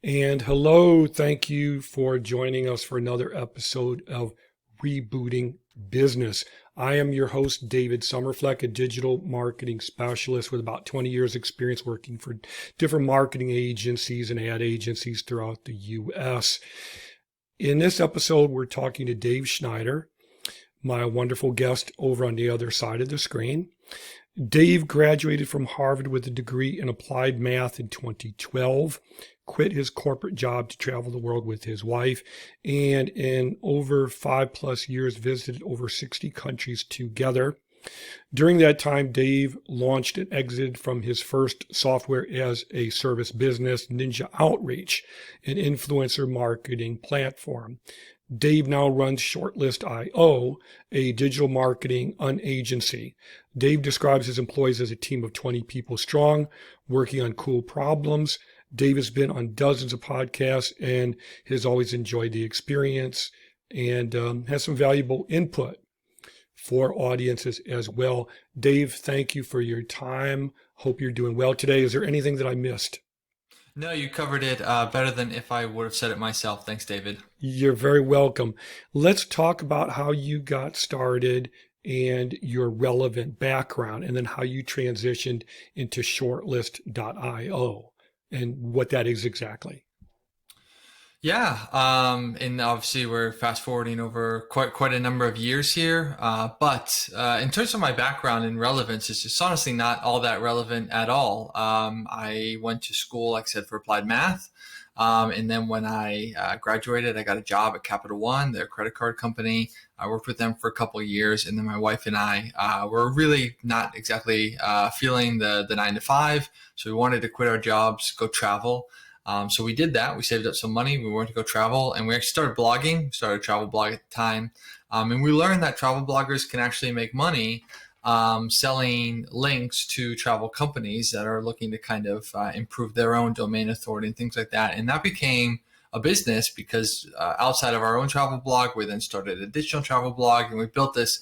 And hello, thank you for joining us for another episode of Rebooting Business. I am your host, David Summerfleck, a digital marketing specialist with about 20 years experience working for different marketing agencies and ad agencies throughout the US. In this episode, we're talking to Dave Schneider, my wonderful guest over on the other side of the screen. Dave graduated from Harvard with a degree in applied math in 2012, quit his corporate job to travel the world with his wife, and in over 5+ years visited over 60 countries together. During that time, Dave launched and exited from his first software as a service business, Ninja Outreach, an influencer marketing platform. Dave now runs Shortlist IO, a digital marketing agency. Dave describes his employees as a team of 20 people strong, working on cool problems. Dave has been on dozens of podcasts and has always enjoyed the experience and has some valuable input for audiences as well. Dave, thank you for your time. Hope you're doing well today. Is there anything that I missed? No, you covered it better than if I would have said it myself. Thanks, David. You're very welcome. Let's talk about how you got started and your relevant background, and then how you transitioned into shortlist.io and what that is exactly. Yeah, and obviously we're fast forwarding over quite a number of years here. But in terms of my background and relevance, it's just honestly not all that relevant at all. I went to school, like I said, for applied math. And then when I graduated, I got a job at Capital One, their credit card company. I worked with them for a couple of years, and then my wife and I were really not exactly feeling the 9 to 5. So we wanted to quit our jobs, go travel. So we did that. We saved up some money. We wanted to go travel, and we actually started blogging. Started a travel blog at the time, and we learned that travel bloggers can actually make money selling links to travel companies that are looking to kind of improve their own domain authority and things like that. And that became a business because outside of our own travel blog, we then started a digital travel blog, and we built this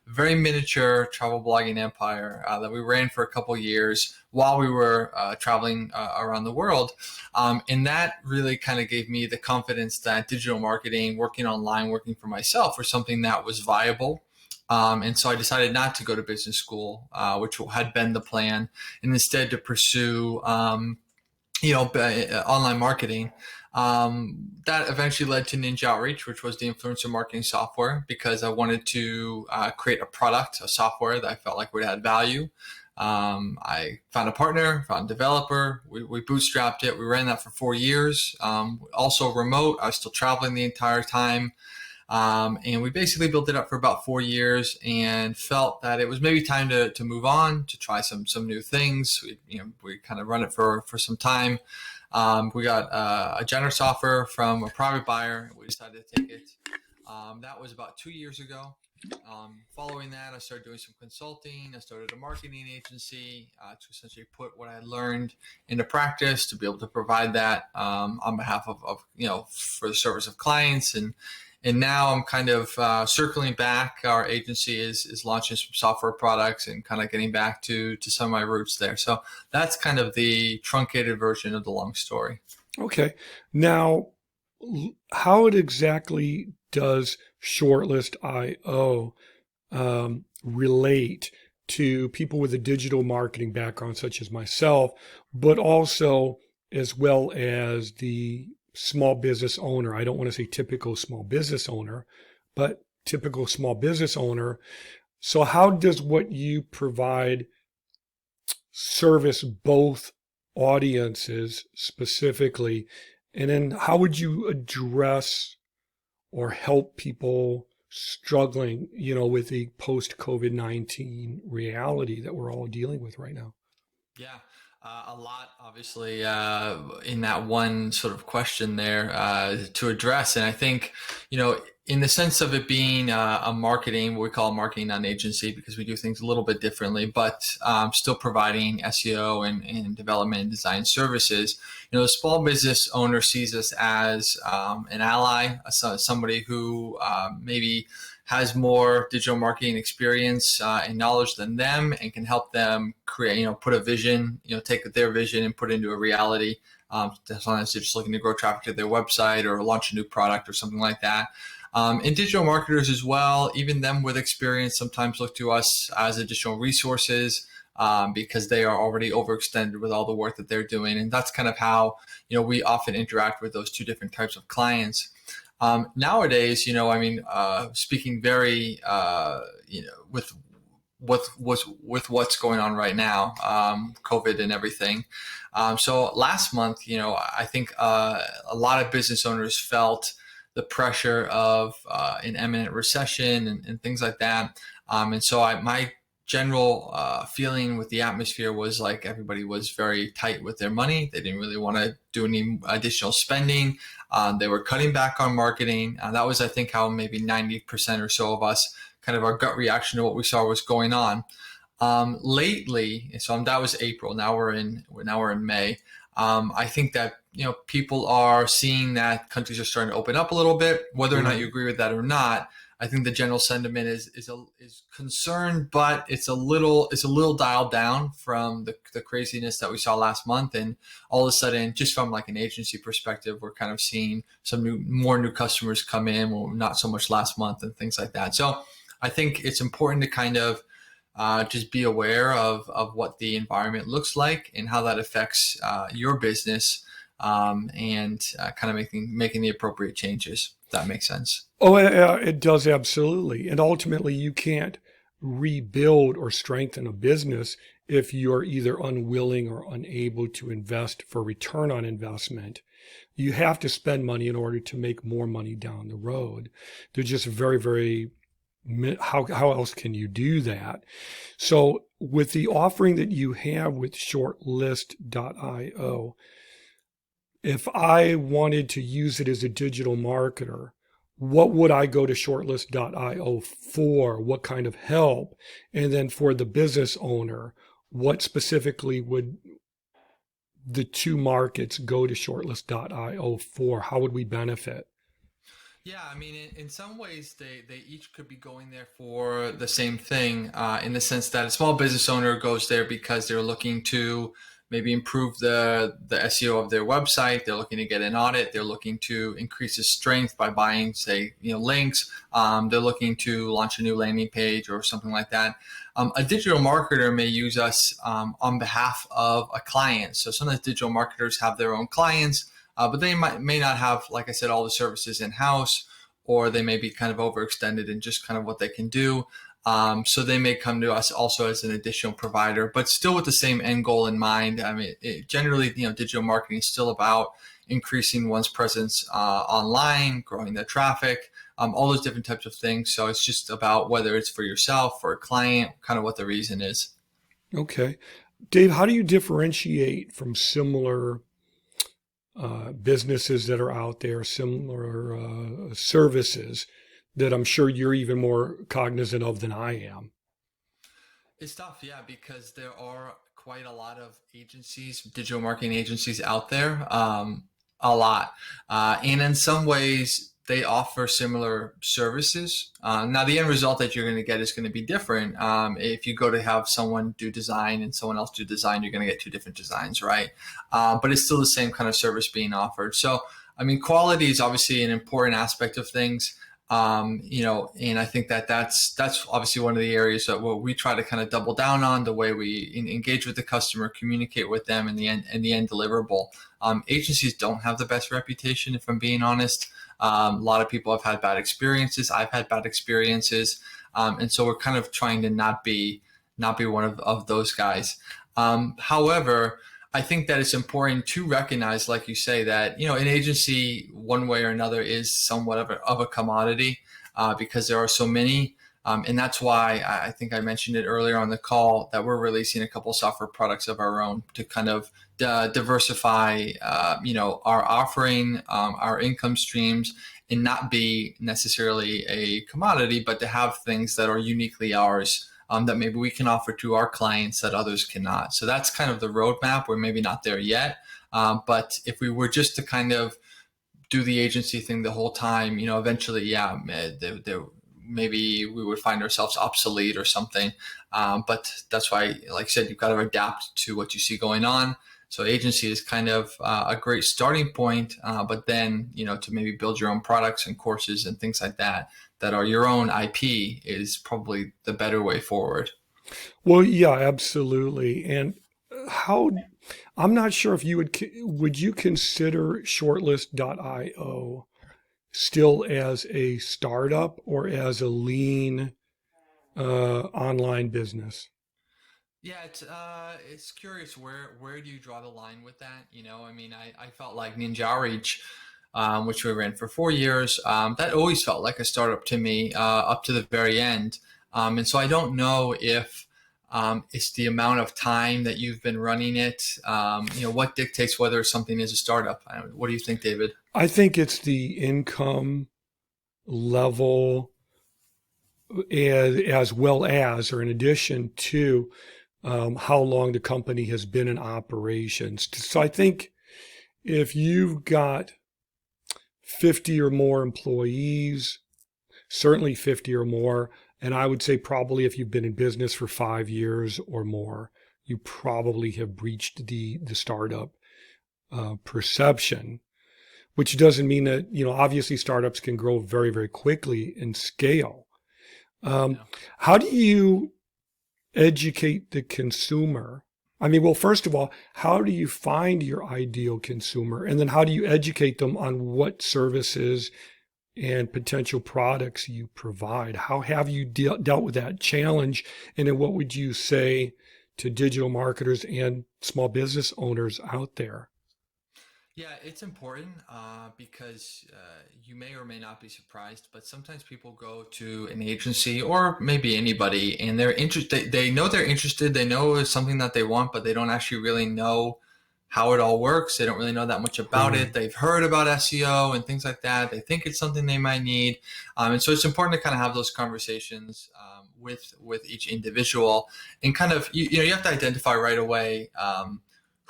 very miniature travel blogging empire that we ran for a couple years while we were traveling around the world. And that really kind of gave me the confidence that digital marketing, working online, working for myself was something that was viable. And so I decided not to go to business school, which had been the plan, and instead to pursue, online marketing. That eventually led to Ninja Outreach, which was the influencer marketing software, because I wanted to create a product, a software that I felt like would add value. I found a partner, found a developer. We bootstrapped it. We ran that for 4 years. Also remote. I was still traveling the entire time. And we basically built it up for about 4 years and felt that it was maybe time to move on, to try some new things. We kind of run it for some time. We got a generous offer from a private buyer. We decided to take it. That was about 2 years ago. Following that, I started doing some consulting. I started a marketing agency to essentially put what I had learned into practice to be able to provide that on behalf of for the service of clients. And now I'm kind of circling back. Our agency is launching some software products and kind of getting back to some of my roots there. So that's kind of the truncated version of the long story. Okay. Now, how exactly does Shortlist IO relate to people with a digital marketing background, such as myself, but also as well as the small business owner? I don't want to say typical small business owner, but typical small business owner. So how does what you provide service both audiences specifically? And then how would you address or help people struggling, with the post-COVID-19 reality that we're all dealing with right now? Yeah, a lot, obviously, in that one sort of question there to address. And I think, in the sense of it being a marketing, what we call a marketing non-agency, because we do things a little bit differently, but still providing SEO and development and design services. The small business owner sees us as an ally, somebody who maybe has more digital marketing experience and knowledge than them, and can help them create, put a vision, take their vision and put it into a reality Sometimes they're just looking to grow traffic to their website or launch a new product or something like that. And digital marketers as well, even them with experience, sometimes look to us as additional resources because they are already overextended with all the work that they're doing. And that's kind of how, we often interact with those two different types of clients. Nowadays, speaking very, with what's going on right now, COVID and everything. So last month, I think a lot of business owners felt the pressure of an imminent recession and things like that. And so my general feeling with the atmosphere was like everybody was very tight with their money. They didn't really want to do any additional spending. They were cutting back on marketing. That was, I think, how maybe 90% or so of us, kind of our gut reaction to what we saw was going on. Lately, so that was April. Now we're in May. I think that people are seeing that countries are starting to open up a little bit. Whether or not you agree with that or not, I think the general sentiment is concerned, but it's a little dialed down from the craziness that we saw last month. And all of a sudden, just from like an agency perspective, we're kind of seeing more new customers come in, well, not so much last month and things like that. So I think it's important to kind of just be aware of what the environment looks like and how that affects your business, and kind of making the appropriate changes. If that makes sense. Oh, it does, absolutely. And ultimately, you can't rebuild or strengthen a business if you're either unwilling or unable to invest for return on investment. You have to spend money in order to make more money down the road. They're just very, very, how else can you do that? So with the offering that you have with Shortlist IO, if I wanted to use it as a digital marketer, what would I go to Shortlist IO for? What kind of help? And then for the business owner, what specifically would the two markets go to Shortlist IO for? How would we benefit? Yeah, I mean, in some ways, they each could be going there for the same thing, in the sense that a small business owner goes there because they're looking to maybe improve the SEO of their website. They're looking to get an audit. They're looking to increase its strength by buying, say, links. They're looking to launch a new landing page or something like that. A digital marketer may use us on behalf of a client. So sometimes digital marketers have their own clients, but they may not have, like I said, all the services in-house, or they may be kind of overextended in just kind of what they can do. So they may come to us also as an additional provider, but still with the same end goal in mind. I mean, generally, digital marketing is still about increasing one's presence online, growing their traffic, all those different types of things. So it's just about whether it's for yourself, for a client, kind of what the reason is. Okay. Dave, how do you differentiate from similar businesses that are out there, similar services that I'm sure you're even more cognizant of than I am? It's tough, yeah, because there are quite a lot of agencies, digital marketing agencies out there, a lot. And in some ways, they offer similar services. Now, the end result that you're going to get is going to be different. If you go to have someone do design and someone else do design, you're going to get two different designs, right? But it's still the same kind of service being offered. So, I mean, quality is obviously an important aspect of things. And I think that's obviously one of the areas that we try to kind of double down on, the way we engage with the customer, communicate with them, and the end deliverable. Agencies don't have the best reputation, if I'm being honest. A lot of people have had bad experiences. I've had bad experiences. And so we're kind of trying to not be one of those guys. However, I think that it's important to recognize, like you say, that, an agency one way or another is somewhat of a commodity, because there are so many. And that's why I think I mentioned it earlier on the call that we're releasing a couple software products of our own to kind of diversify, our offering, our income streams, and not be necessarily a commodity, but to have things that are uniquely ours, that maybe we can offer to our clients that others cannot. So that's kind of the roadmap. We're maybe not there yet, but if we were just to kind of do the agency thing the whole time, eventually, yeah, maybe we would find ourselves obsolete or something. But that's why, like I said, you've got to adapt to what you see going on. So agency is kind of a great starting point, but then, to maybe build your own products and courses and things like that are your own IP is probably the better way forward. Well, yeah, absolutely. And how, I'm not sure if would you consider Shortlist IO still as a startup or as a lean online business? Yeah, it's curious where do you draw the line with that? I mean, I felt like Ninja Outreach, which we ran for 4 years, that always felt like a startup to me up to the very end. And so I don't know if it's the amount of time that you've been running it. What dictates whether something is a startup? What do you think, David? I think it's the income level as well as, or in addition to, how long the company has been in operations. So I think if you've got 50 or more employees, certainly 50 or more, and I would say probably if you've been in business for 5 years or more, you probably have breached the startup perception, which doesn't mean that, obviously startups can grow very, very quickly and scale. Yeah. How do you educate the consumer? I mean, well, first of all, how do you find your ideal consumer? And then how do you educate them on what services and potential products you provide? How have you dealt with that challenge? And then what would you say to digital marketers and small business owners out there? Yeah, it's important because you may or may not be surprised, but sometimes people go to an agency or maybe anybody and they're interested. They know they're interested. They know it's something that they want, but they don't actually really know how it all works. They don't really know that much about Right. it. They've heard about SEO and things like that. They think it's something they might need. And so it's important to kind of have those conversations with each individual and kind of, you have to identify right away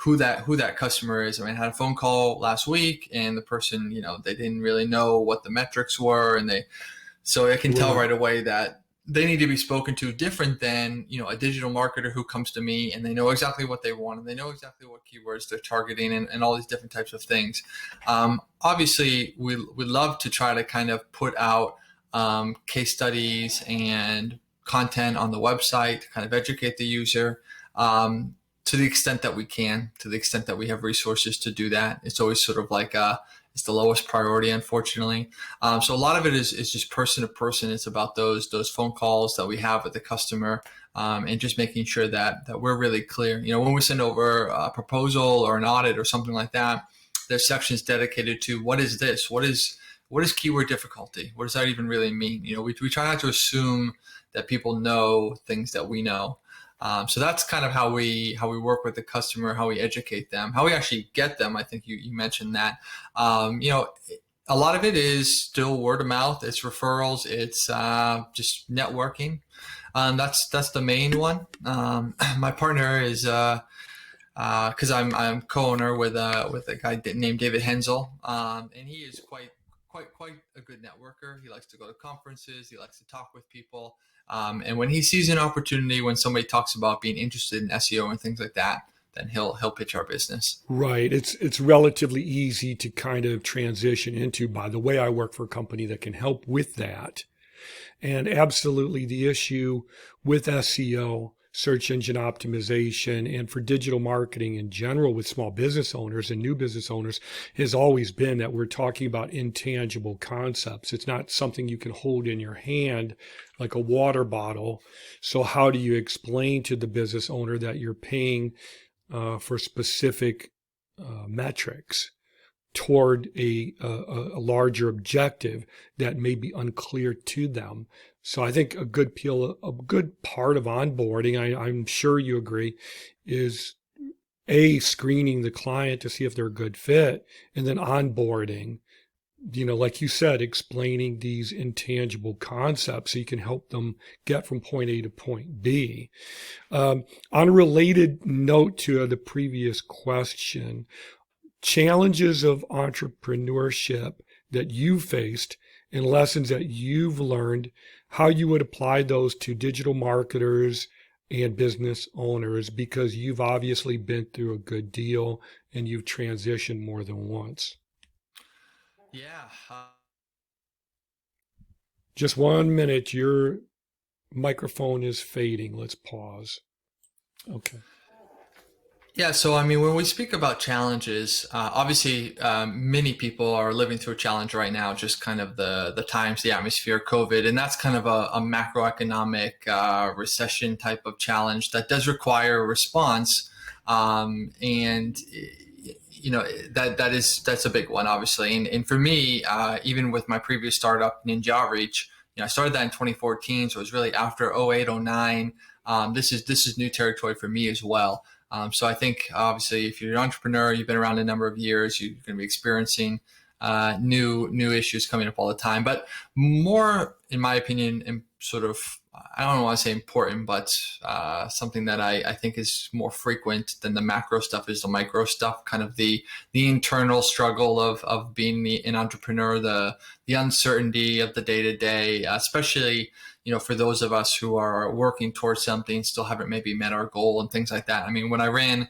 who that customer is. I mean, I had a phone call last week and the person, they didn't really know what the metrics were. So I can tell Right. right away that they need to be spoken to different than, a digital marketer who comes to me and they know exactly what they want and they know exactly what keywords they're targeting and all these different types of things. Obviously we love to try to kind of put out case studies and content on the website to kind of educate the user. To the extent that we can, to the extent that we have resources to do that. It's always sort of like it's the lowest priority, unfortunately. So a lot of it is just person to person. It's about those phone calls that we have with the customer and just making sure that we're really clear. When we send over a proposal or an audit or something like that, there's sections dedicated to what is this? What is keyword difficulty? What does that even really mean? We try not to assume that people know things that we know. So that's kind of how we work with the customer, how we educate them, how we actually get them. I think you mentioned that. A lot of it is still word of mouth. It's referrals. It's just networking. That's the main one. My partner is because I'm co-owner with a guy named David Hensel, and he is quite a good networker. He likes to go to conferences. He likes to talk with people. And when he sees an opportunity, when somebody talks about being interested in SEO and things like that, then he'll pitch our business. Right. It's relatively easy to kind of transition into, by the way, I work for a company that can help with that. And absolutely the issue with SEO, search engine optimization, and for digital marketing in general with small business owners and new business owners has always been that we're talking about intangible concepts. It's not something you can hold in your hand like a water bottle. So how do you explain to the business owner that you're paying for specific metrics toward a larger objective that may be unclear to them? So I think a good part of onboarding, I'm sure you agree, is screening the client to see if they're a good fit, and then onboarding, like you said, explaining these intangible concepts so you can help them get from point A to point B. On a related note to the previous question, challenges of entrepreneurship that you faced and lessons that you've learned, how you would apply those to digital marketers and business owners, because you've obviously been through a good deal and you've transitioned more than once. Yeah. Just 1 minute, your microphone is fading. Let's pause. Okay. Yeah, so I mean, when we speak about challenges, obviously, many people are living through a challenge right now, just kind of the times, the atmosphere, COVID, and that's kind of a macroeconomic recession type of challenge that does require a response, and that's a big one, obviously. And for me, even with my previous startup, Ninja Outreach, I started that in 2014, so it was really after 08, 09. This is new territory for me as well. So I think obviously if you're an entrepreneur, you've been around a number of years, you're going to be experiencing new issues coming up all the time. But more, in my opinion, and sort of, I don't want to say important, but something that I think is more frequent than the macro stuff is the micro stuff, kind of the internal struggle of being an entrepreneur, the uncertainty of the day to day, especially for those of us who are working towards something, still haven't maybe met our goal and things like that. I mean, when I ran,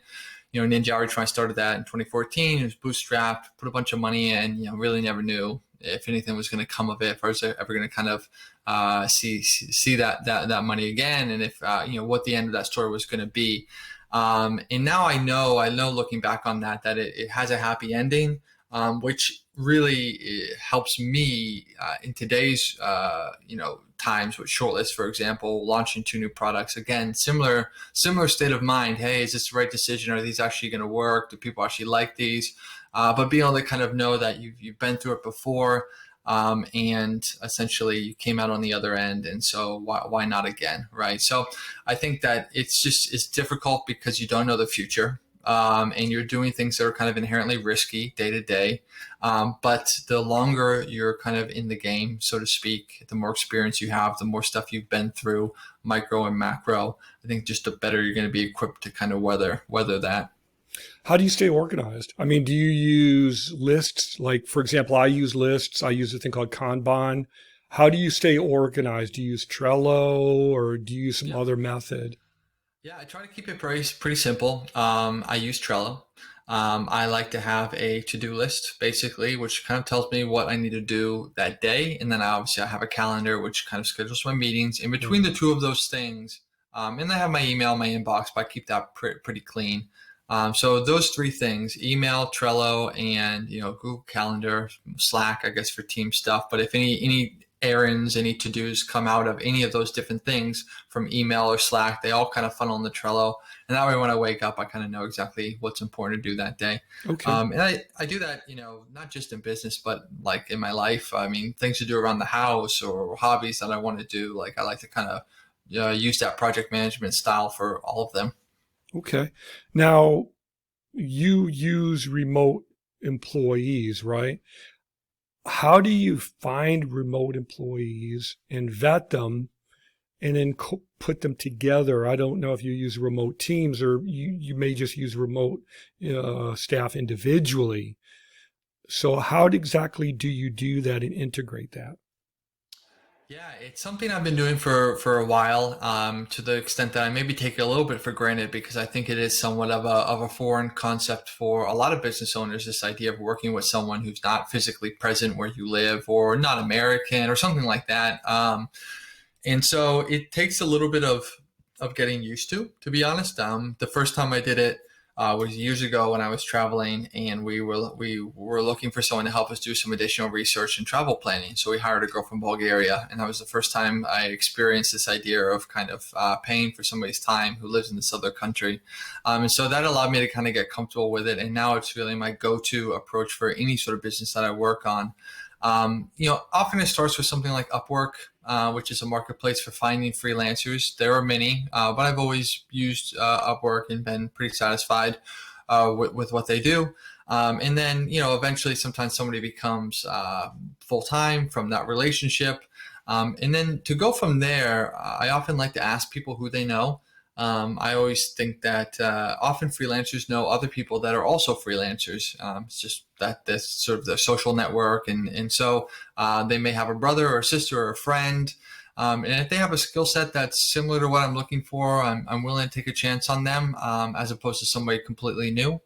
Ninja Outreach, when I started that in 2014, it was bootstrapped, put a bunch of money in, really never knew if anything was going to come of it, if I was ever going to kind of see that money again, and if what the end of that story was going to be. And now I know looking back on that it has a happy ending, which really helps me in today's times with Shortlist, for example, launching 2 new products. Again, similar state of mind. Hey, is this the right decision? Are these actually going to work? Do people actually like these? But being able to kind of know that you've been through it before, and essentially you came out on the other end, and so why not again, right? So I think that it's difficult because you don't know the future. And you're doing things that are kind of inherently risky day to day. But the longer you're kind of in the game, so to speak, the more experience you have, the more stuff you've been through, micro and macro, I think just the better you're going to be equipped to kind of weather that. How do you stay organized? I mean, do you use lists? Like, for example, I use lists. I use a thing called Kanban. How do you stay organized? Do you use Trello or do you use some other method? Yeah, I try to keep it pretty simple. I use Trello. I like to have a to-do list, basically, which kind of tells me what I need to do that day. And then obviously I have a calendar, which kind of schedules my meetings. In between the two of those things, and I have my email, my inbox, but I keep that pretty clean. So those 3 things: email, Trello, and Google Calendar, Slack, I guess, for team stuff. But if any errands, any to-dos come out of any of those different things from email or Slack, they all kind of funnel in the Trello. And that way, when I wake up, I kind of know exactly what's important to do that day. Okay. And I do that, not just in business, but like in my life. I mean, things to do around the house or hobbies that I want to do. Like I like to kind of use that project management style for all of them. Okay. Now, you use remote employees, right? How do you find remote employees and vet them and then put them together? I don't know if you use remote teams or you may just use remote staff individually. So how exactly do you do that and integrate that? Yeah, it's something I've been doing for a while, to the extent that I maybe take it a little bit for granted because I think it is somewhat of a foreign concept for a lot of business owners, this idea of working with someone who's not physically present where you live or not American or something like that. And so it takes a little bit of getting used to be honest. The first time I did it was years ago when I was traveling, and we were looking for someone to help us do some additional research and travel planning. So we hired a girl from Bulgaria, and that was the first time I experienced this idea of kind of paying for somebody's time who lives in this other country. And so that allowed me to kind of get comfortable with it, and now it's really my go-to approach for any sort of business that I work on. Often it starts with something like Upwork, which is a marketplace for finding freelancers. There are many, but I've always used Upwork and been pretty satisfied with what they do. And then, eventually sometimes somebody becomes full-time from that relationship. And then to go from there, I often like to ask people who they know. I always think that often freelancers know other people that are also freelancers. It's just that that's sort of the social network. And so they may have a brother or a sister or a friend And if they have a skill set that's similar to what I'm looking for, I'm willing to take a chance on them as opposed to somebody completely new.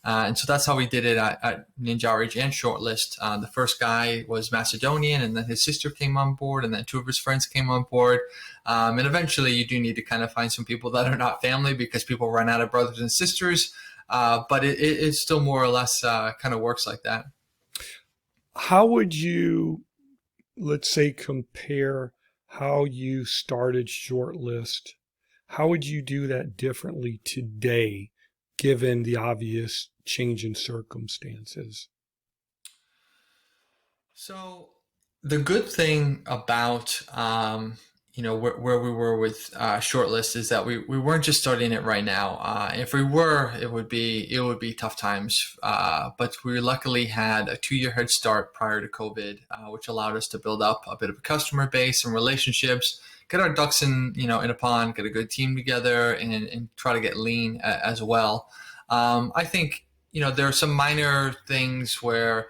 And so that's how we did it at Ninja Outreach and Shortlist. The first guy was Macedonian, and then his sister came on board, and then two of his friends came on board. And eventually you do need to kind of find some people that are not family, because people run out of brothers and sisters. But it still more or less kind of works like that. How would you, let's say, compare how you started Shortlist? How would you do that differently today, given the obvious change in circumstances? So the good thing about where we were with Shortlist is that we weren't just starting it right now. If we were, it would be tough times. But we luckily had a 2-year head start prior to COVID, which allowed us to build up a bit of a customer base and relationships, get our ducks in a pond, get a good team together, and try to get lean as well. I think there are some minor things where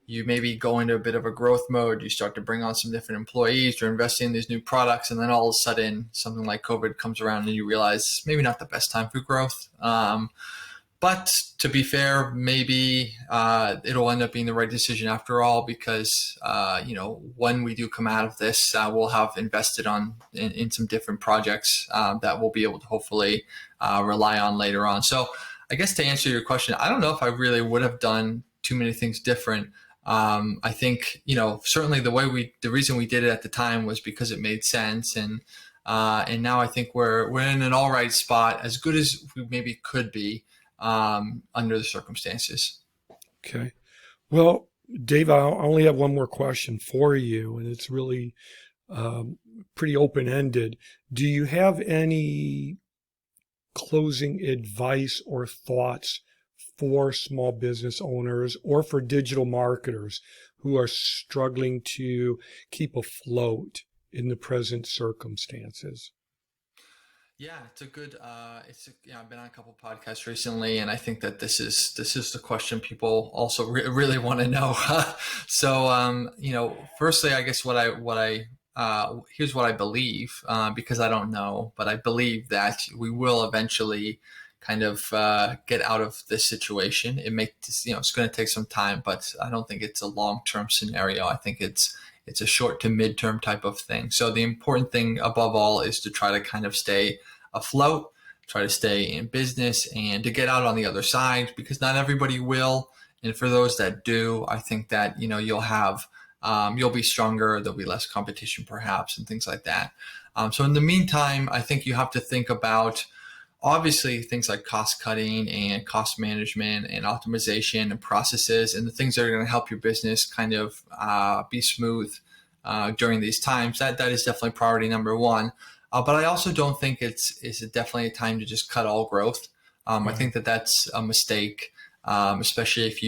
you maybe go into a bit of a growth mode. You start to bring on some different employees. You're investing in these new products, and then all of a sudden, something like COVID comes around, and you realize maybe not the best time for growth. But to be fair, maybe it'll end up being the right decision after all, because when we do come out of this, we'll have invested in some different projects that we'll be able to hopefully rely on later on. So I guess to answer your question, I don't know if I really would have done too many things different. I think, certainly the reason we did it at the time was because it made sense. And now I think we're in an all right spot, as good as we maybe could be under the circumstances. Okay. Well, Dave, I only have one more question for you, and it's really pretty open-ended. Do you have any closing advice or thoughts for small business owners or for digital marketers who are struggling to keep afloat in the present circumstances? Yeah, it's a good. I've been on a couple podcasts recently, and I think that this is the question people also really want to know. So, firstly, I guess here's what I believe, because I don't know, but I believe that we will eventually kind of get out of this situation. It's going to take some time, but I don't think it's a long-term scenario. I think it's a short to mid-term type of thing. So the important thing above all is to try to kind of stay afloat, try to stay in business, and to get out on the other side, because not everybody will. And for those that do, I think that, you'll be stronger. There'll be less competition perhaps, and things like that. So in the meantime, I think you have to think about, obviously, things like cost cutting and cost management and optimization and processes, and the things that are going to help your business kind of be smooth during these times. That is definitely priority number one. But I also don't think it's definitely a time to just cut all growth. I think that that's a mistake, especially if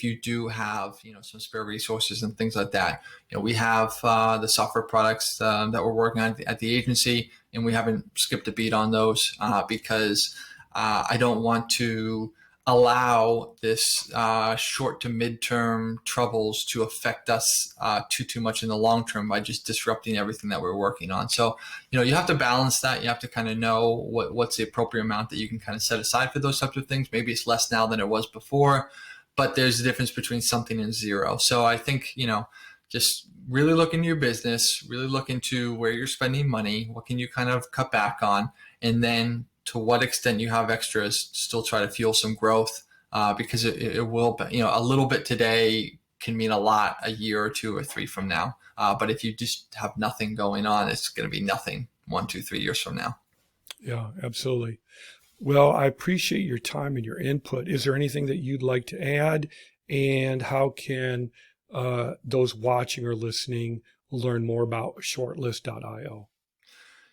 you do have some spare resources and things like that. We have the software products that we're working on at the agency, and we haven't skipped a beat on those because I don't want to allow this short to midterm troubles to affect us too much in the long term by just disrupting everything that we're working on. So, you have to balance that. You have to kind of know what's the appropriate amount that you can kind of set aside for those types of things. Maybe it's less now than it was before, but there's a difference between something and zero. So I think, just really look into your business, really look into where you're spending money, what can you kind of cut back on, and then to what extent you have extras, still try to fuel some growth, because it will, a little bit today can mean a lot a year or 2 or 3 from now. But if you just have nothing going on, it's going to be nothing 1, 2, 3 years from now. Yeah, absolutely. Well, I appreciate your time and your input. Is there anything that you'd like to add? And how can those watching or listening learn more about Shortlist.io?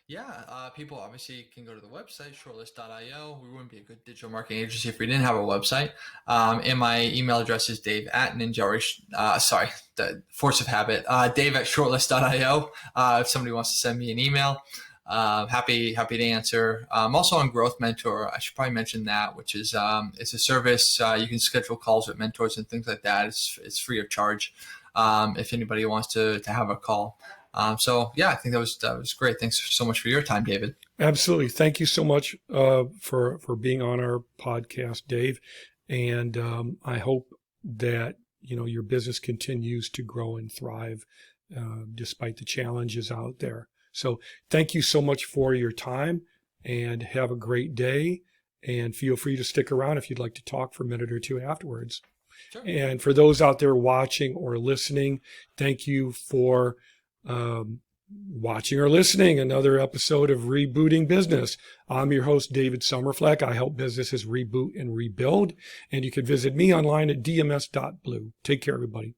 Yeah, people obviously can go to the website, Shortlist.io. We wouldn't be a good digital marketing agency if we didn't have a website. And my email address is the force of habit, Dave@Shortlist.io. If somebody wants to send me an email, happy to answer. I'm also on Growth Mentor. I should probably mention that, which is it's a service. You can schedule calls with mentors and things like that. It's free of charge if anybody wants to have a call. So yeah, I think that was great. Thanks so much for your time, David. Absolutely. Thank you so much for being on our podcast, Dave. And I hope that your business continues to grow and thrive despite the challenges out there. So thank you so much for your time, and have a great day. And feel free to stick around if you'd like to talk for a minute or two afterwards. Sure. And for those out there watching or listening, thank you for watching or listening another episode of Rebooting Business. I'm your host, David Summerfleck. I help businesses reboot and rebuild. And you can visit me online at dms.blue. Take care, everybody.